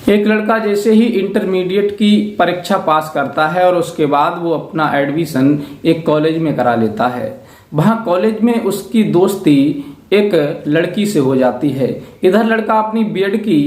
एक लड़का जैसे ही इंटरमीडिएट की परीक्षा पास करता है और उसके बाद वो अपना एडमिशन एक कॉलेज में करा लेता है। वहाँ कॉलेज में उसकी दोस्ती एक लड़की से हो जाती है। इधर लड़का अपनी बीएड की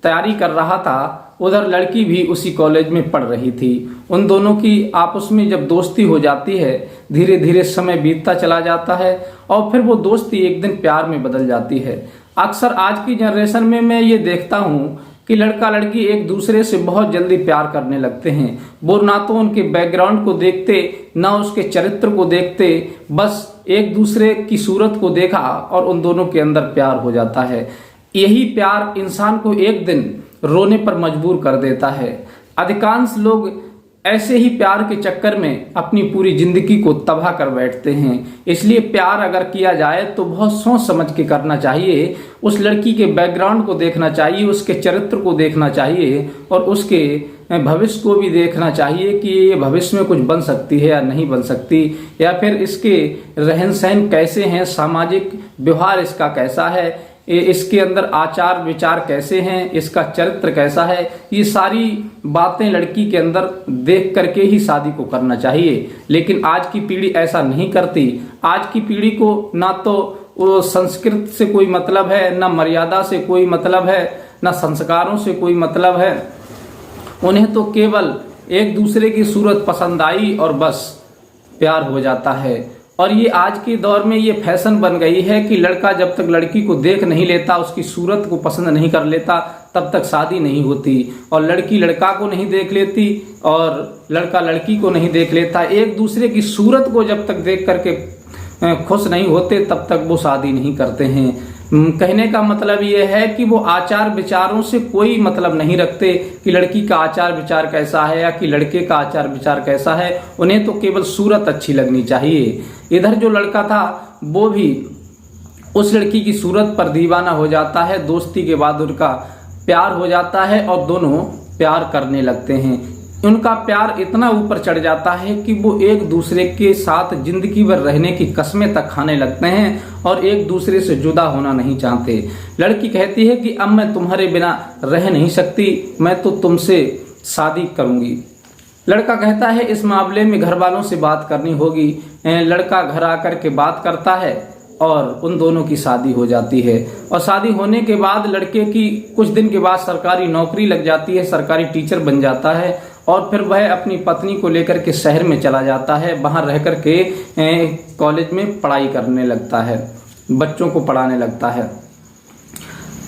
तैयारी कर रहा था, उधर लड़की भी उसी कॉलेज में पढ़ रही थी। उन दोनों की आपस में जब दोस्ती हो जाती है, धीरे धीरे समय बीतता चला जाता है और फिर वो दोस्ती एक दिन प्यार में बदल जाती है। अक्सर आज की जनरेशन में मैं ये देखता हूँ कि लड़का लड़की एक दूसरे से बहुत जल्दी प्यार करने लगते हैं। वो ना तो उनके बैकग्राउंड को देखते, ना उसके चरित्र को देखते, बस एक दूसरे की सूरत को देखा और उन दोनों के अंदर प्यार हो जाता है। यही प्यार इंसान को एक दिन रोने पर मजबूर कर देता है। अधिकांश लोग ऐसे ही प्यार के चक्कर में अपनी पूरी जिंदगी को तबाह कर बैठते हैं। इसलिए प्यार अगर किया जाए तो बहुत सोच समझ के करना चाहिए। उस लड़की के बैकग्राउंड को देखना चाहिए, उसके चरित्र को देखना चाहिए और उसके भविष्य को भी देखना चाहिए कि ये भविष्य में कुछ बन सकती है या नहीं बन सकती, या फिर इसके रहन सहन कैसे हैं, सामाजिक व्यवहार इसका कैसा है, इसके अंदर आचार विचार कैसे हैं, इसका चरित्र कैसा है। ये सारी बातें लड़की के अंदर देख करके ही शादी को करना चाहिए। लेकिन आज की पीढ़ी ऐसा नहीं करती। आज की पीढ़ी को ना तो वो संस्कृत से कोई मतलब है, ना मर्यादा से कोई मतलब है, ना संस्कारों से कोई मतलब है। उन्हें तो केवल एक दूसरे की सूरत पसंद आई और बस प्यार हो जाता है। और ये आज के दौर में ये फैशन बन गई है कि लड़का जब तक लड़की को देख नहीं लेता, उसकी सूरत को पसंद नहीं कर लेता, तब तक शादी नहीं होती। और लड़की लड़का को नहीं देख लेती और लड़का लड़की को नहीं देख लेता। एक दूसरे की सूरत को जब तक देख करके खुश नहीं होते, तब तक वो शादी नहीं करते हैं। कहने का मतलब ये है कि वो आचार विचारों से कोई मतलब नहीं रखते कि लड़की का आचार विचार कैसा है या कि लड़के का आचार विचार कैसा है। उन्हें तो केवल सूरत अच्छी लगनी चाहिए। इधर जो लड़का था वो भी उस लड़की की सूरत पर दीवाना हो जाता है। दोस्ती के बाद उनका प्यार हो जाता है और दोनों प्यार करने लगते हैं। उनका प्यार इतना ऊपर चढ़ जाता है कि वो एक दूसरे के साथ जिंदगी भर रहने की कस्में तक खाने लगते हैं और एक दूसरे से जुदा होना नहीं चाहते। लड़की कहती है कि अब मैं तुम्हारे बिना रह नहीं सकती, मैं तो तुमसे शादी करूंगी। लड़का कहता है इस मामले में घर वालों से बात करनी होगी। लड़का घर आकर के बात करता है और उन दोनों की शादी हो जाती है। और शादी होने के बाद लड़के की कुछ दिन के बाद सरकारी नौकरी लग जाती है, सरकारी टीचर बन जाता है और फिर वह अपनी पत्नी को लेकर के शहर में चला जाता है। वहां रह करके कॉलेज में पढ़ाई करने लगता है, बच्चों को पढ़ाने लगता है।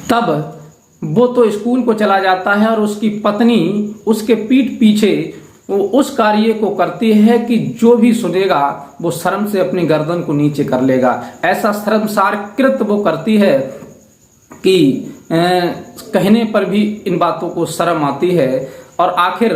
तब वो तो स्कूल को चला जाता है और उसकी पत्नी उसके पीठ पीछे वो उस कार्य को करती है कि जो भी सुनेगा वो शर्म से अपनी गर्दन को नीचे कर लेगा। ऐसा शर्मसार कृत्य वो करती है कि कहने पर भी इन बातों को शर्म आती है। और आखिर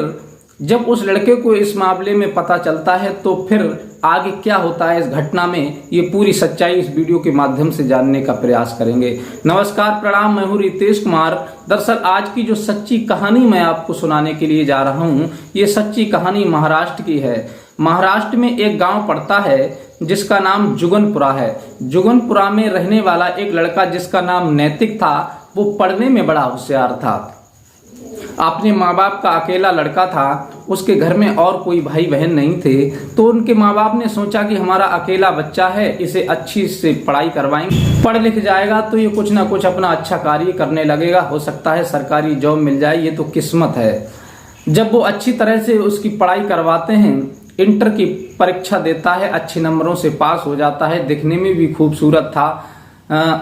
जब उस लड़के को इस मामले में पता चलता है तो फिर आगे क्या होता है इस घटना में, ये पूरी सच्चाई इस वीडियो के माध्यम से जानने का प्रयास करेंगे। नमस्कार, प्रणाम, मैं हूं रितेश कुमार। दरअसल आज की जो सच्ची कहानी मैं आपको सुनाने के लिए जा रहा हूं, ये सच्ची कहानी महाराष्ट्र की है। महाराष्ट्र में एक गांव पड़ता है जिसका नाम जुगनपुरा है। जुगनपुरा में रहने वाला एक लड़का जिसका नाम नैतिक था, वो पढ़ने में बड़ा होशियार था। अपने माँ बाप का अकेला लड़का था, उसके घर में और कोई भाई बहन नहीं थे। तो उनके माँ बाप ने सोचा कि हमारा अकेला बच्चा है, इसे अच्छी से पढ़ाई करवाएंगे, पढ़ लिख जाएगा तो ये कुछ ना कुछ अपना अच्छा कार्य करने लगेगा, हो सकता है सरकारी जॉब मिल जाए, ये तो किस्मत है। जब वो अच्छी तरह से उसकी पढ़ाई करवाते हैं, इंटर की परीक्षा देता है, अच्छे नंबरों से पास हो जाता है, दिखने में भी खूबसूरत था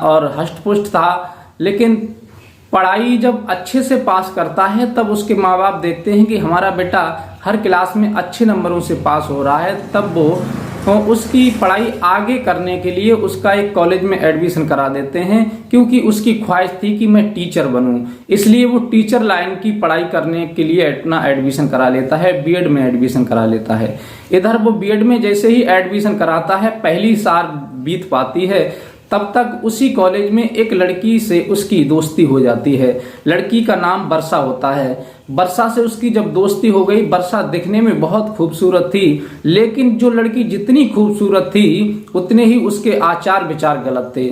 और हष्टपुष्ट था। लेकिन पढ़ाई जब अच्छे से पास करता है तब उसके माँ बाप देखते हैं कि हमारा बेटा हर क्लास में अच्छे नंबरों से पास हो रहा है। तब वो उसकी पढ़ाई आगे करने के लिए उसका एक कॉलेज में एडमिशन करा देते हैं, क्योंकि उसकी ख्वाहिश थी कि मैं टीचर बनूं। इसलिए वो टीचर लाइन की पढ़ाई करने के लिए अपना एडमिशन करा लेता है, बीएड में एडमिशन करा लेता है। इधर वो बीएड में जैसे ही एडमिशन कराता है, पहली साल बीत पाती है, तब तक उसी कॉलेज में एक लड़की से उसकी दोस्ती हो जाती है। लड़की का नाम वर्षा होता है। वर्षा से उसकी जब दोस्ती हो गई, वर्षा दिखने में बहुत खूबसूरत थी, लेकिन जो लड़की जितनी खूबसूरत थी उतने ही उसके आचार विचार गलत थे।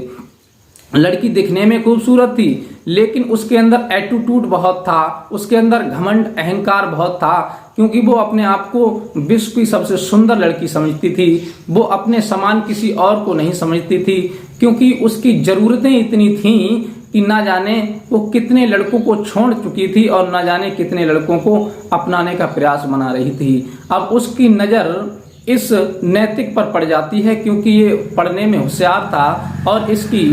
लड़की दिखने में खूबसूरत थी, लेकिन उसके अंदर एटीट्यूड बहुत था, उसके अंदर घमंड अहंकार बहुत था, क्योंकि वो अपने आप को विश्व की सबसे सुंदर लड़की समझती थी। वो अपने समान किसी और को नहीं समझती थी, क्योंकि उसकी जरूरतें इतनी थीं कि ना जाने वो कितने लड़कों को छोड़ चुकी थी और ना जाने कितने लड़कों को अपनाने का प्रयास बना रही थी। अब उसकी नज़र इस नैतिक पर पड़ जाती है, क्योंकि ये पढ़ने में होशियार था और इसकी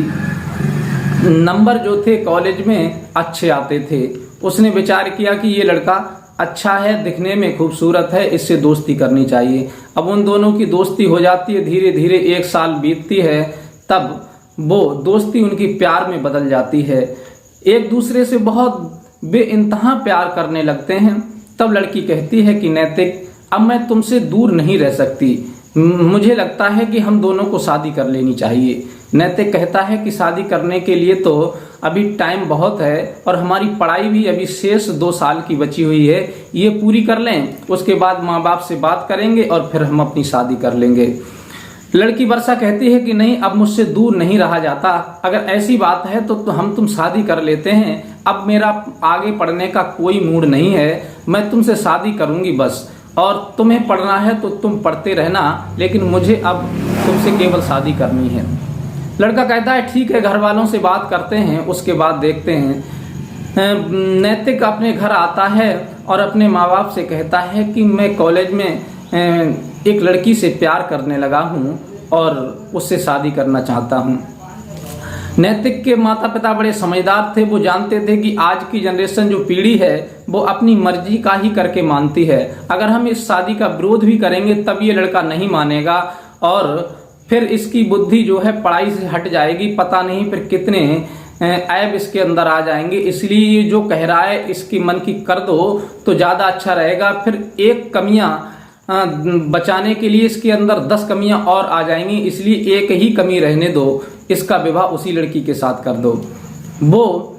नंबर जो थे कॉलेज में अच्छे आते थे। उसने विचार किया कि ये लड़का अच्छा है, दिखने में खूबसूरत है, इससे दोस्ती करनी चाहिए। अब उन दोनों की दोस्ती हो जाती है, धीरे धीरे 1 साल बीतती है, तब वो दोस्ती उनकी प्यार में बदल जाती है। एक दूसरे से बहुत बेइंतहा प्यार करने लगते हैं। तब लड़की कहती है कि नैतिक, अब मैं तुमसे दूर नहीं रह सकती, मुझे लगता है कि हम दोनों को शादी कर लेनी चाहिए। नैतिक कहता है कि शादी करने के लिए तो अभी टाइम बहुत है और हमारी पढ़ाई भी अभी शेष 2 साल की बची हुई है, ये पूरी कर लें, उसके बाद माँ बाप से बात करेंगे और फिर हम अपनी शादी कर लेंगे। लड़की वर्षा कहती है कि नहीं, अब मुझसे दूर नहीं रहा जाता, अगर ऐसी बात है तो हम तुम शादी कर लेते हैं। अब मेरा आगे पढ़ने का कोई मूड नहीं है, मैं तुमसे शादी करूंगी बस, और तुम्हें पढ़ना है तो तुम पढ़ते रहना, लेकिन मुझे अब तुमसे केवल शादी करनी है। लड़का कहता है ठीक है, घर वालों से बात करते हैं, उसके बाद देखते हैं। नैतिक अपने घर आता है और अपने माँ बाप से कहता है कि मैं कॉलेज में एक लड़की से प्यार करने लगा हूँ और उससे शादी करना चाहता हूँ। नैतिक के माता पिता बड़े समझदार थे, वो जानते थे कि आज की जनरेशन जो पीढ़ी है वो अपनी मर्जी का ही करके मानती है। अगर हम इस शादी का विरोध भी करेंगे तब ये लड़का नहीं मानेगा और फिर इसकी बुद्धि जो है पढ़ाई से हट जाएगी, पता नहीं फिर कितने ऐब इसके अंदर आ जाएंगे। इसलिए ये जो कह रहा है इसकी मन की कर दो तो ज़्यादा अच्छा रहेगा, फिर एक कमियां बचाने के लिए इसके अंदर 10 कमियां और आ जाएंगी, इसलिए एक ही कमी रहने दो, इसका विवाह उसी लड़की के साथ कर दो। वो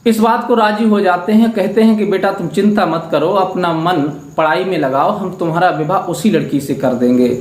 इस बात को राजी हो जाते हैं, कहते हैं कि बेटा तुम चिंता मत करो, अपना मन पढ़ाई में लगाओ, हम तुम्हारा विवाह उसी लड़की से कर देंगे।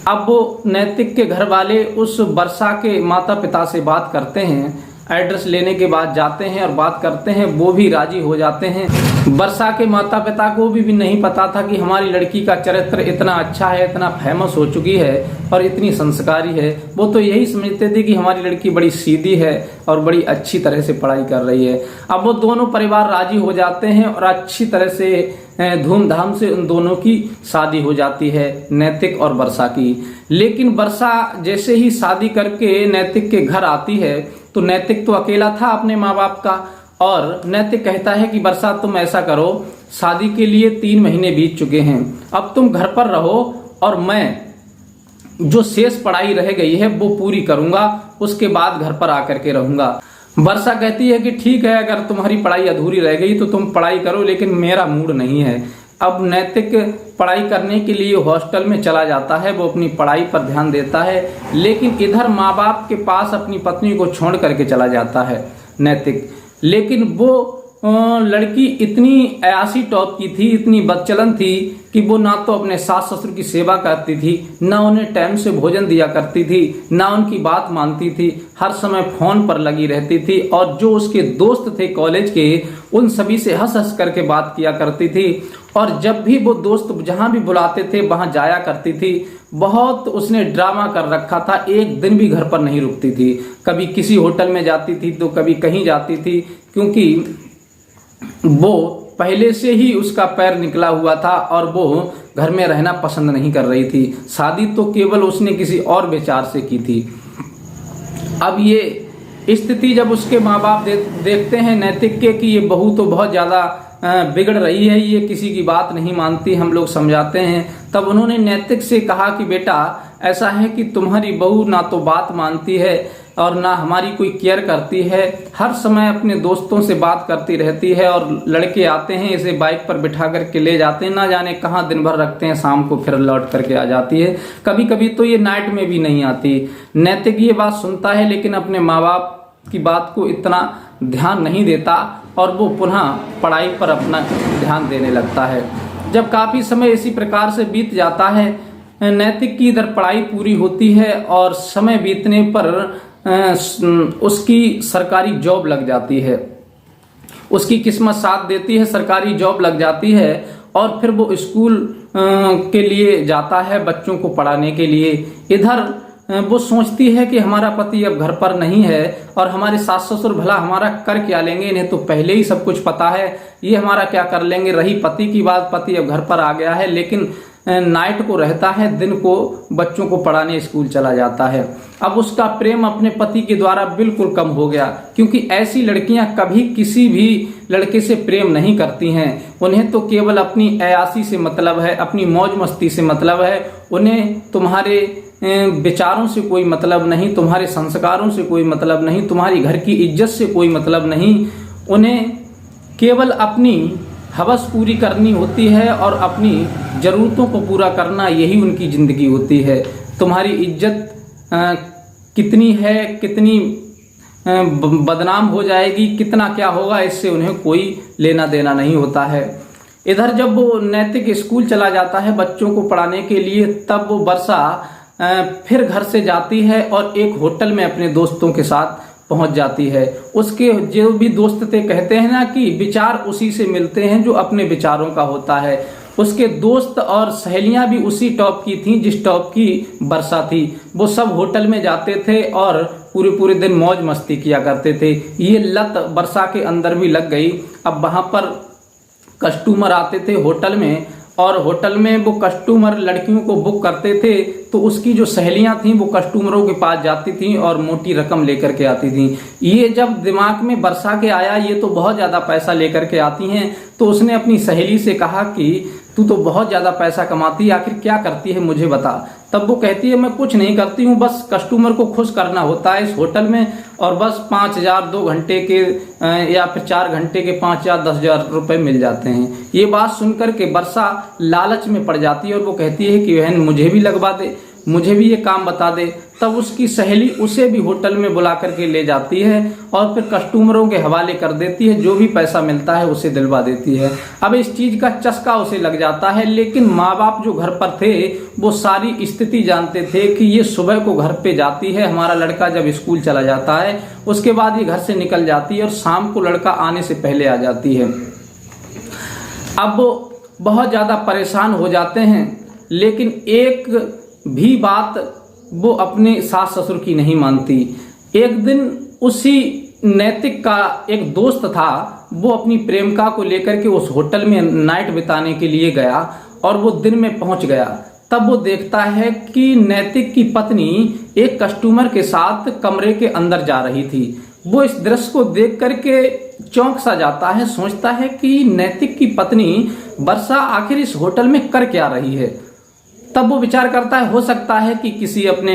अब वो नैतिक के घर वाले उस वर्षा के माता पिता से बात करते हैं, एड्रेस लेने के बाद जाते हैं और बात करते हैं, वो भी राजी हो जाते हैं। वर्षा के माता पिता को भी नहीं पता था कि हमारी लड़की का चरित्र इतना अच्छा है, इतना फेमस हो चुकी है और इतनी संस्कारी है। वो तो यही समझते थे कि हमारी लड़की बड़ी सीधी है और बड़ी अच्छी तरह से पढ़ाई कर रही है। अब वो दोनों परिवार राजी हो जाते हैं और अच्छी तरह से धूमधाम से उन दोनों की शादी हो जाती है, नैतिक और वर्षा की। लेकिन वर्षा जैसे ही शादी करके नैतिक के घर आती है तो नैतिक तो अकेला था अपने माँ बाप का, और नैतिक कहता है कि वर्षा तुम ऐसा करो, शादी के लिए 3 महीने बीत चुके हैं, अब तुम घर पर रहो और मैं जो शेष पढ़ाई रह गई है वो पूरी करूंगा, उसके बाद घर पर आकर के रहूंगा। वर्षा कहती है कि ठीक है, अगर तुम्हारी पढ़ाई अधूरी रह गई तो तुम पढ़ाई करो, लेकिन मेरा मूड नहीं है। अब नैतिक पढ़ाई करने के लिए हॉस्टल में चला जाता है, वो अपनी पढ़ाई पर ध्यान देता है, लेकिन इधर माँ बाप के पास अपनी पत्नी को छोड़ करके चला जाता है नैतिक। लेकिन वो लड़की इतनी अयासी टॉप की थी, इतनी बदचलन थी कि वो ना तो अपने सास ससुर की सेवा करती थी, ना उन्हें टाइम से भोजन दिया करती थी, ना उनकी बात मानती थी, हर समय फोन पर लगी रहती थी, और जो उसके दोस्त थे कॉलेज के उन सभी से हंस हंस करके बात किया करती थी, और जब भी वो दोस्त जहां भी बुलाते थे वहां जाया करती थी। बहुत उसने ड्रामा कर रखा था, एक दिन भी घर पर नहीं रुकती थी, कभी किसी होटल में जाती थी तो कभी कहीं जाती थी, क्योंकि वो पहले से ही उसका पैर निकला हुआ था और वो घर में रहना पसंद नहीं कर रही थी। शादी तो केवल उसने किसी और विचार से की थी। अब ये स्थिति जब उसके माँ बाप देखते हैं नैतिक के कि ये बहू तो बहुत ज़्यादा बिगड़ रही है, ये किसी की बात नहीं मानती, हम लोग समझाते हैं, तब उन्होंने नैतिक से कहा कि बेटा ऐसा है कि तुम्हारी बहू ना तो बात मानती है और ना हमारी कोई केयर करती है, हर समय अपने दोस्तों से बात करती रहती है, और लड़के आते हैं इसे बाइक पर बिठा करके ले जाते हैं, ना जाने कहाँ दिन भर रखते हैं, शाम को फिर लौट करके आ जाती है, कभी कभी तो ये नाइट में भी नहीं आती। नैतिक ये बात सुनता है लेकिन अपने माँ बाप की बात को इतना ध्यान नहीं देता और वो पुनः पढ़ाई पर अपना ध्यान देने लगता है। जब काफ़ी समय इसी प्रकार से बीत जाता है, नैतिक की इधर पढ़ाई पूरी होती है और समय बीतने पर उसकी सरकारी जॉब लग जाती है, उसकी किस्मत साथ देती है, सरकारी जॉब लग जाती है और फिर वो स्कूल के लिए जाता है बच्चों को पढ़ाने के लिए। इधर वो सोचती है कि हमारा पति अब घर पर नहीं है और हमारे सास ससुर भला हमारा कर क्या लेंगे, इन्हें तो पहले ही सब कुछ पता है, ये हमारा क्या कर लेंगे। रही पति की बात, पति अब घर पर आ गया है लेकिन नाइट को रहता है, दिन को बच्चों को पढ़ाने स्कूल चला जाता है। अब उसका प्रेम अपने पति के द्वारा बिल्कुल कम हो गया, क्योंकि ऐसी लड़कियां कभी किसी भी लड़के से प्रेम नहीं करती हैं। उन्हें तो केवल अपनी अयाशी से मतलब है, अपनी मौज मस्ती से मतलब है। उन्हें तुम्हारे विचारों से कोई मतलब नहीं, तुम्हारे संस्कारों से कोई मतलब नहीं, तुम्हारी घर की इज्जत से कोई मतलब नहीं। उन्हें केवल अपनी हवस पूरी करनी होती है और अपनी ज़रूरतों को पूरा करना, यही उनकी ज़िंदगी होती है। तुम्हारी इज्जत कितनी है, कितनी बदनाम हो जाएगी, कितना क्या होगा, इससे उन्हें कोई लेना देना नहीं होता है। इधर जब वो नैतिक स्कूल चला जाता है बच्चों को पढ़ाने के लिए, तब वो वर्षा फिर घर से जाती है और एक होटल में अपने दोस्तों के साथ पहुंच जाती है। उसके जो भी दोस्त थे, कहते हैं ना कि विचार उसी से मिलते हैं जो अपने विचारों का होता है। उसके दोस्त और सहेलियां भी उसी टॉप की थीं जिस टॉप की वर्षा थी। वो सब होटल में जाते थे और पूरे पूरे दिन मौज मस्ती किया करते थे। ये लत वर्षा के अंदर भी लग गई। अब वहां पर कस्टमर आते थे होटल में और होटल में वो कस्टमर लड़कियों को बुक करते थे, तो उसकी जो सहेलियां थीं वो कस्टमरों के पास जाती थीं और मोटी रकम लेकर के आती थीं। ये जब दिमाग में वर्षा के आया ये तो बहुत ज़्यादा पैसा लेकर के आती हैं, तो उसने अपनी सहेली से कहा कि तू तो बहुत ज़्यादा पैसा कमाती है, आखिर क्या करती है मुझे बता। तब वो कहती है मैं कुछ नहीं करती हूँ, बस कस्टमर को खुश करना होता है इस होटल में, और बस 5,000 2 घंटे के या फिर 4 घंटे के 5,000 10,000 रुपए मिल जाते हैं। ये बात सुनकर के वर्षा लालच में पड़ जाती है और वो कहती है कि बहन मुझे भी लगवा दे, मुझे भी ये काम बता दे। तब उसकी सहेली उसे भी होटल में बुला करके ले जाती है और फिर कस्टमरों के हवाले कर देती है, जो भी पैसा मिलता है उसे दिलवा देती है। अब इस चीज का चस्का उसे लग जाता है, लेकिन माँ बाप जो घर पर थे वो सारी स्थिति जानते थे कि ये सुबह को घर पे जाती है, हमारा लड़का जब स्कूल चला जाता है उसके बाद ये घर से निकल जाती है और शाम को लड़का आने से पहले आ जाती है। अब वो बहुत ज्यादा परेशान हो जाते हैं, लेकिन एक भी बात वो अपने सास ससुर की नहीं मानती। एक दिन उसी नैतिक का एक दोस्त था, वो अपनी प्रेमिका को लेकर के उस होटल में नाइट बिताने के लिए गया और वो दिन में पहुंच गया। तब वो देखता है कि नैतिक की पत्नी एक कस्टमर के साथ कमरे के अंदर जा रही थी। वो इस दृश्य को देख करके चौंक सा जाता है, सोचता है कि नैतिक की पत्नी वर्षा आखिर इस होटल में कर क्या रही है। तब वो विचार करता है हो सकता है कि किसी अपने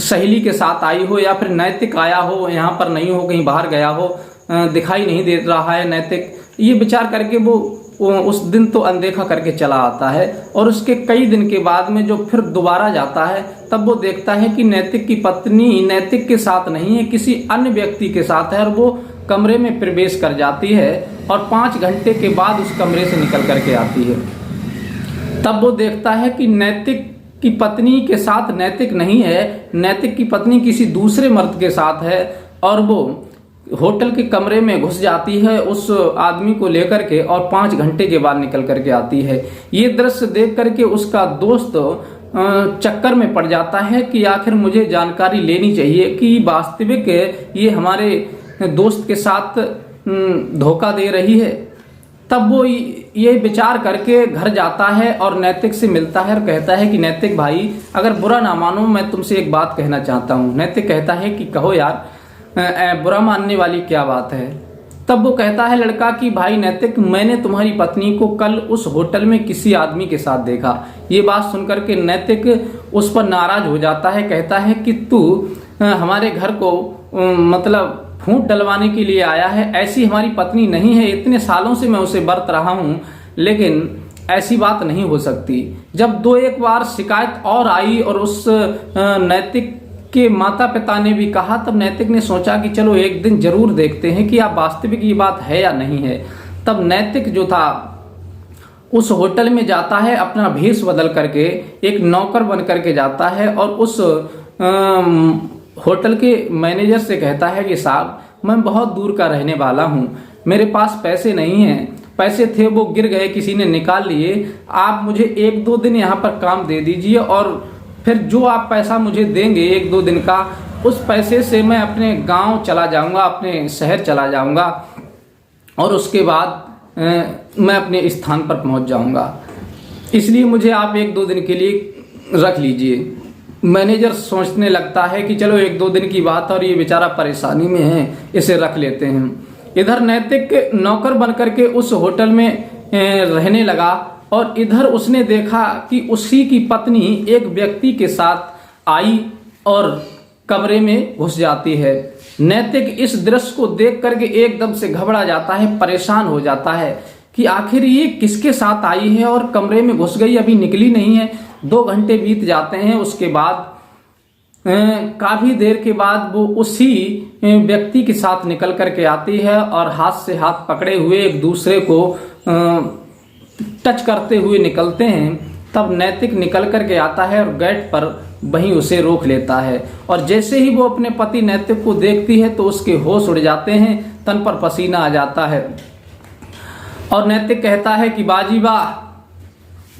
सहेली के साथ आई हो या फिर नैतिक आया हो, यहाँ पर नहीं हो, कहीं बाहर गया हो, दिखाई नहीं दे रहा है नैतिक। ये विचार करके वो उस दिन तो अनदेखा करके चला आता है और उसके कई दिन के बाद में जो फिर दोबारा जाता है तब वो देखता है कि नैतिक की पत्नी नैतिक के साथ नहीं है, किसी अन्य व्यक्ति के साथ है और वो कमरे में प्रवेश कर जाती है और 5 घंटे के बाद उस कमरे से निकल करके आती है। तब वो देखता है कि नैतिक की पत्नी के साथ नैतिक नहीं है, नैतिक की पत्नी किसी दूसरे मर्द के साथ है और वो होटल के कमरे में घुस जाती है उस आदमी को लेकर के और 5 घंटे के बाद निकल करके आती है। ये दृश्य देख करके उसका दोस्त चक्कर में पड़ जाता है कि आखिर मुझे जानकारी लेनी चाहिए कि वास्तविक ये हमारे दोस्त के साथ धोखा दे रही है। तब वो ये विचार करके घर जाता है और नैतिक से मिलता है और कहता है कि नैतिक भाई अगर बुरा ना मानो मैं तुमसे एक बात कहना चाहता हूँ। नैतिक कहता है कि कहो यार, बुरा मानने वाली क्या बात है। तब वो कहता है लड़का कि भाई नैतिक, मैंने तुम्हारी पत्नी को कल उस होटल में किसी आदमी के साथ देखा। ये बात सुनकर के नैतिक उस पर नाराज हो जाता है, कहता है कि तू हमारे घर को मतलब फूंट डलवाने के लिए आया है, ऐसी हमारी पत्नी नहीं है, इतने सालों से मैं उसे बरत रहा हूँ, लेकिन ऐसी बात नहीं हो सकती। जब 2-1 बार शिकायत और आई और उस नैतिक के माता पिता ने भी कहा, तब नैतिक ने सोचा कि चलो एक दिन जरूर देखते हैं कि आप वास्तविक ये बात है या नहीं है। तब नैतिक जो था उस होटल में जाता है, अपना भेष बदल करके एक नौकर बन करके जाता है और उस होटल के मैनेजर से कहता है कि साहब मैं बहुत दूर का रहने वाला हूँ, मेरे पास पैसे नहीं हैं, पैसे थे वो गिर गए, किसी ने निकाल लिए, आप मुझे 1-2 दिन यहाँ पर काम दे दीजिए और फिर जो आप पैसा मुझे देंगे 1-2 दिन का, उस पैसे से मैं अपने गांव चला जाऊंगा, अपने शहर चला जाऊंगा और उसके बाद मैं अपने स्थान पर पहुंच जाऊंगा, इसलिए मुझे आप 1-2 दिन के लिए रख लीजिए। मैनेजर सोचने लगता है कि चलो 1-2 दिन की बात और ये बेचारा परेशानी में है, इसे रख लेते हैं। इधर नैतिक नौकर बनकर के उस होटल में रहने लगा और इधर उसने देखा कि उसी की पत्नी एक व्यक्ति के साथ आई और कमरे में घुस जाती है। नैतिक इस दृश्य को देख करके एकदम से घबरा जाता है, परेशान हो जाता है कि आखिर ये किसके साथ आई है और कमरे में घुस गई, अभी निकली नहीं है। 2 घंटे बीत जाते हैं, उसके बाद काफी देर के बाद वो उसी व्यक्ति के साथ निकल करके आती है और हाथ से हाथ पकड़े हुए एक दूसरे को टच करते हुए निकलते हैं। तब नैतिक निकल करके आता है और गेट पर वहीं उसे रोक लेता है और जैसे ही वो अपने पति नैतिक को देखती है तो उसके होश उड़ जाते हैं, तन पर पसीना आ जाता है और नैतिक कहता है कि बाजी वाह,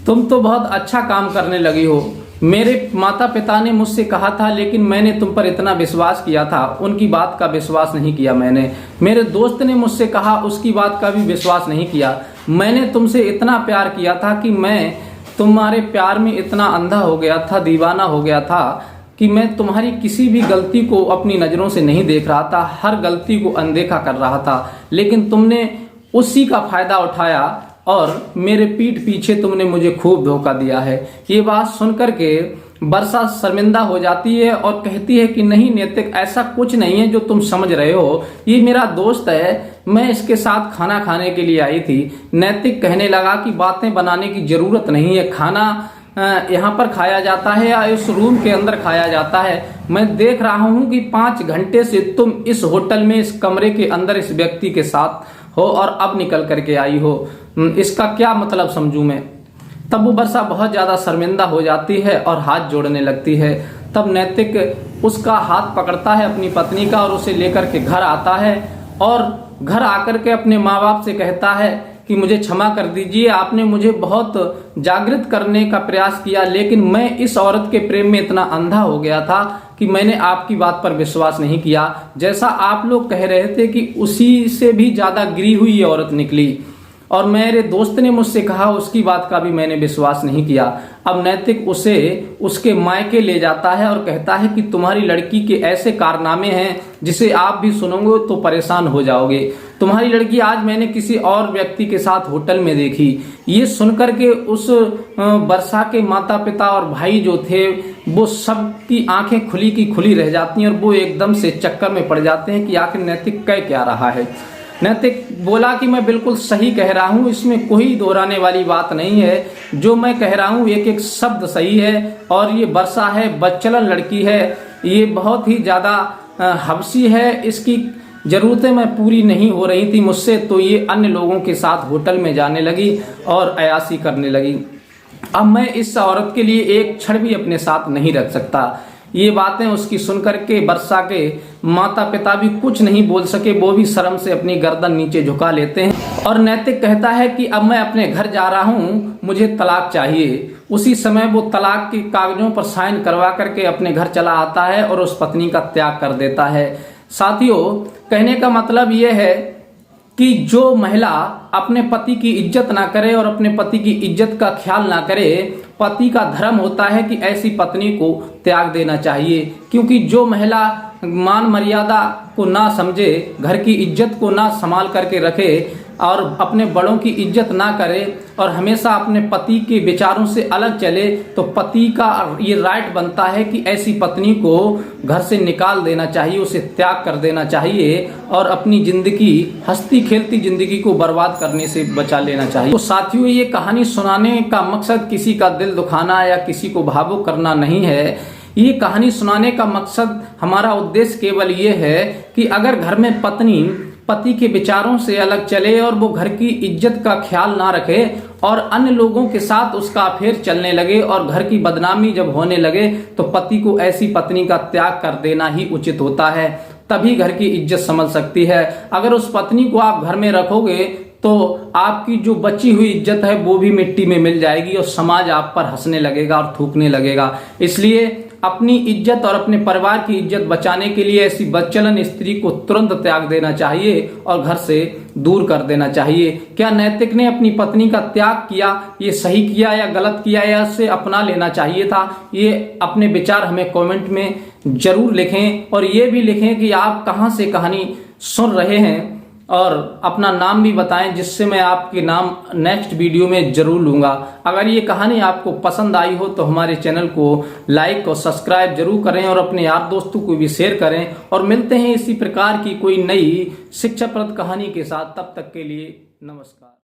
तुम तो बहुत अच्छा काम करने लगी हो। मेरे माता पिता ने मुझसे कहा था लेकिन मैंने तुम पर इतना विश्वास किया था, उनकी बात का विश्वास नहीं किया मैंने। मेरे दोस्त ने मुझसे कहा, उसकी बात का भी विश्वास नहीं किया। मैंने तुमसे इतना प्यार किया था कि मैं तुम्हारे प्यार में इतना अंधा हो गया था, दीवाना हो गया था कि मैं तुम्हारी किसी भी गलती को अपनी नज़रों से नहीं देख रहा था, हर गलती को अनदेखा कर रहा था। लेकिन तुमने उसी का फायदा उठाया और मेरे पीठ पीछे तुमने मुझे खूब धोखा दिया है। ये बात सुनकर के वर्षा शर्मिंदा हो जाती है और कहती है कि नहीं नैतिक, ऐसा कुछ नहीं है जो तुम समझ रहे हो, ये मेरा दोस्त है, मैं इसके साथ खाना खाने के लिए आई थी। नैतिक कहने लगा कि बातें बनाने की जरूरत नहीं है, खाना यहाँ पर खाया जाता है या इस रूम के अंदर खाया जाता है। मैं देख रहा हूँ कि 5 घंटे से तुम इस होटल में, इस कमरे के अंदर इस व्यक्ति के साथ हो और अब निकल करके आई हो, इसका क्या मतलब समझूं मैं। तब वो वर्षा बहुत ज्यादा शर्मिंदा हो जाती है और हाथ जोड़ने लगती है। तब नैतिक उसका हाथ पकड़ता है अपनी पत्नी का और उसे लेकर के घर आता है और घर आकर के अपने माँ बाप से कहता है कि मुझे क्षमा कर दीजिए, आपने मुझे बहुत जागृत करने का प्रयास किया लेकिन मैं इस औरत के प्रेम में इतना अंधा हो गया था कि मैंने आपकी बात पर विश्वास नहीं किया। जैसा आप लोग कह रहे थे कि उसी से भी ज्यादा गिरी हुई ये औरत निकली और मेरे दोस्त ने मुझसे कहा, उसकी बात का भी मैंने विश्वास नहीं किया। अब नैतिक उसे उसके मायके ले जाता है और कहता है कि तुम्हारी लड़की के ऐसे कारनामे हैं जिसे आप भी सुनोगे तो परेशान हो जाओगे। तुम्हारी लड़की आज मैंने किसी और व्यक्ति के साथ होटल में देखी। ये सुनकर के उस वर्षा के माता पिता और भाई जो थे वो सब की आंखें खुली की खुली रह जाती हैं और वो एकदम से चक्कर में पड़ जाते हैं कि आखिर नैतिक कह क्या रहा है। नैतिक बोला कि मैं बिल्कुल सही कह रहा हूँ, इसमें कोई दोहराने वाली बात नहीं है, जो मैं कह रहा हूँ एक एक शब्द सही है। और ये वर्षा है, बदचलन लड़की है, ये बहुत ही ज्यादा हबसी है, इसकी जरूरतें मैं पूरी नहीं हो रही थी मुझसे, तो ये अन्य लोगों के साथ होटल में जाने लगी और अयाशी करने लगी। अब मैं इस औरत के लिए एक क्षण भी अपने साथ नहीं रख सकता। ये बातें उसकी सुनकर के वर्षा के माता पिता भी कुछ नहीं बोल सके, वो भी शर्म से अपनी गर्दन नीचे झुका लेते हैं। और नैतिक कहता है कि अब मैं अपने घर जा रहा हूँ, मुझे तलाक चाहिए। उसी समय वो तलाक के कागजों पर साइन करवा करके अपने घर चला आता है और उस पत्नी का त्याग कर देता है। साथियों, कहने का मतलब ये है कि जो महिला अपने पति की इज्जत ना करे और अपने पति की इज्जत का ख्याल ना करे, पति का धर्म होता है कि ऐसी पत्नी को त्याग देना चाहिए। क्योंकि जो महिला मान मर्यादा को ना समझे, घर की इज्जत को ना संभाल करके रखे और अपने बड़ों की इज्जत ना करे और हमेशा अपने पति के विचारों से अलग चले, तो पति का ये राइट बनता है कि ऐसी पत्नी को घर से निकाल देना चाहिए, उसे त्याग कर देना चाहिए और अपनी जिंदगी, हंसती खेलती जिंदगी को बर्बाद करने से बचा लेना चाहिए। तो साथियों, ये कहानी सुनाने का मकसद किसी का दिल दुखाना या किसी को भावुक करना नहीं है। ये कहानी सुनाने का मकसद, हमारा उद्देश्य केवल ये है कि अगर घर में पत्नी पति के विचारों से अलग चले और वो घर की इज्जत का ख्याल ना रखे और अन्य लोगों के साथ उसका अफेयर चलने लगे और घर की बदनामी जब होने लगे, तो पति को ऐसी पत्नी का त्याग कर देना ही उचित होता है। तभी घर की इज्जत संभल सकती है। अगर उस पत्नी को आप घर में रखोगे तो आपकी जो बची हुई इज्जत है वो भी मिट्टी में मिल जाएगी और समाज आप पर हंसने लगेगा और थूकने लगेगा। इसलिए अपनी इज्जत और अपने परिवार की इज्जत बचाने के लिए ऐसी बदचलन स्त्री को तुरंत त्याग देना चाहिए और घर से दूर कर देना चाहिए। क्या नैतिक ने अपनी पत्नी का त्याग किया, ये सही किया या गलत किया, या उसे अपना लेना चाहिए था? ये अपने विचार हमें कमेंट में जरूर लिखें और ये भी लिखें कि आप कहां से कहानी सुन रहे हैं और अपना नाम भी बताएं, जिससे मैं आपके नाम नेक्स्ट वीडियो में जरूर लूंगा। अगर ये कहानी आपको पसंद आई हो तो हमारे चैनल को लाइक और सब्सक्राइब जरूर करें और अपने यार दोस्तों को भी शेयर करें। और मिलते हैं इसी प्रकार की कोई नई शिक्षाप्रद कहानी के साथ। तब तक के लिए नमस्कार।